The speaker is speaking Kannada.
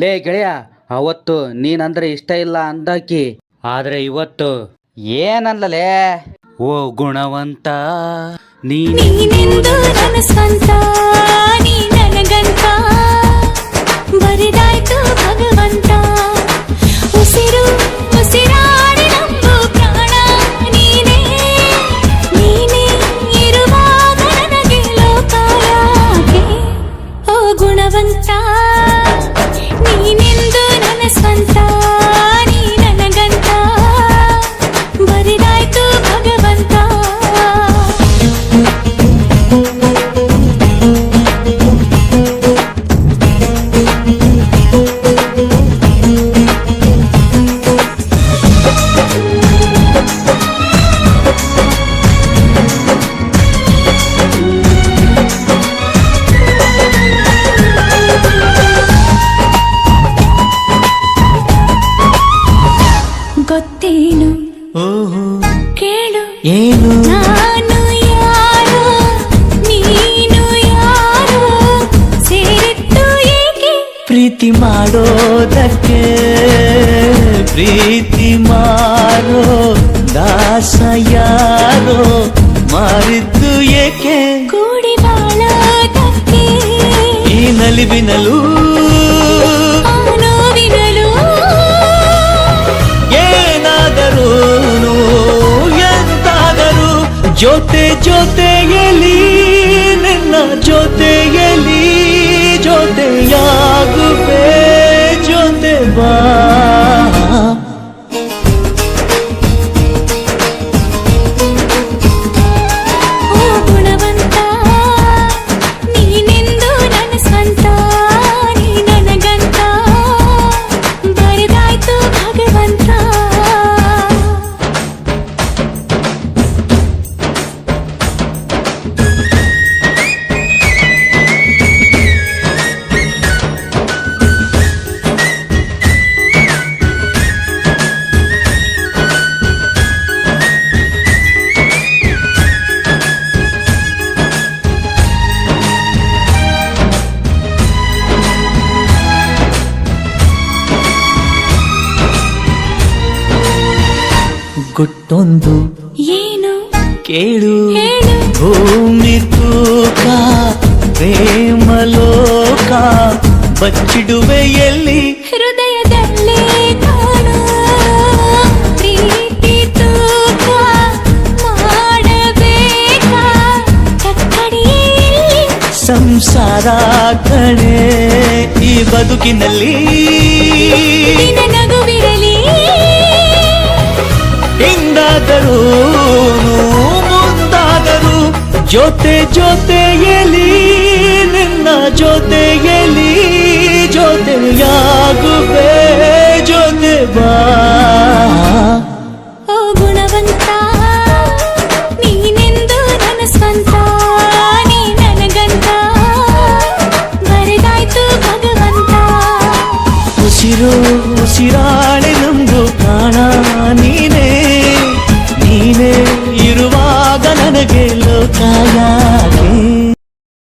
ಲೇ ಗೆಳೆಯ, ಅವತ್ತು ನೀನಂದ್ರೆ ಇಷ್ಟ ಇಲ್ಲ ಅಂದಾಕಿ, ಆದ್ರೆ ಇವತ್ತು ಏನಲ್ಲಲೇ? ಓ ಗುಣವಂತ ನೀನೆಂದು ನನ್ನ ಸ್ವಂತ, ನೀ ನನಗಂತ ಬರಿದಾಯ್ತು ಭಗವಂತ. ಉಸಿರು ಉಸಿರಾಡಿ ನಂಬು ಪ್ರಾಣ ನೀನೇ, ನೀನೇ ಇರುವಾಗ ನನಗೆ ಲೋಕ ಯಾಕೆ? ಓ ಗುಣವಂತ, ನೀನೆಂದು ನನ್ನ ಸ್ವಂತ, ನೀ ನನಗಂತ ಬರಿದಾಯ್ತು ಭಗವಂತ. ಗೊತ್ತೇನು ಕೇಳು, ಏನು ನಾನು ಯಾರು ನೀನು ಯಾರು, ಸೇರಿತ್ತು ಏಕೆ ಪ್ರೀತಿ ಮಾಡೋದಕ್ಕೆ, ಪ್ರೀತಿ ಮಾರೋ ದಾಸ ಯಾರೋ, ಮಾರಿದ್ದು ಏಕೆ ಕೂಡಿ ಬಾಳೋದಕ್ಕೆ, ಈ ನಲಿವಿನಲು ಆ ನೋವಿನಲು ಏನಾದರೂ ಎಂತಾದರೂ ಜೊತೆ ಜೊತೆಯಲಿ, ನಿನ್ನ ಜೊತೆಯಲಿ ಜೊತೆಯಾಗುವೆ, ಜೊತೆ ಬಾ. ಓ ಗುಣವಂತ, ನೀನೆಂದು ನನ್ನ ಸ್ವಂತ, ನೀ ನನಗಂತ ಬರಿದಾಯ್ತು ಭಗವಂತ. ಗುಟ್ಟೊಂದು ಏನು ಕೇಳು, ಹೇಳು, ಭೂಮಿ ತೂಕ ಪ್ರೇಮಲೋಕ ಬಚ್ಚಿಡುವೆ ಎಲ್ಲಿ, ಹೃದಯದಲ್ಲೇ ಕಾಣು ಪ್ರೀತಿ ತೂಕ ಮಾಡಬೇಕಾ ಕಕ್ಕಡಿಯಲ್ಲಿ. ಸಂಸಾರ ಕಣೆ ಈ ಬದುಕಿನಲ್ಲಿ, ನಿನ್ನ ನಗುವಿರಲಿ ಹಿಂದಾದರೂ ಮುಂದಾದರೂ ಜೊತೆ ಜೊತೆಯಲಿ, ನಿನ್ನ ಜೊತೆಯಲಿ ಜೊತೆಯಾಗುವೆ, ಜೊತೆ ಬಾ. ಓ ಗುಣವಂತ, ನೀನೆಂದು ನನ್ನ ಸ್ವಂತ, ನೀ ನನಗಂತ ಬರಿದಾಯ್ತು ಭಗವಂತ. ಉಸಿರು ಉಸಿರಾಡಿ ನಂಬು ಪ್ರಾಣ ನೀನೇ, ನೀನೇ ಇರುವಾಗ ನನಗೆ ಲೋಕ ಯಾಕೆ?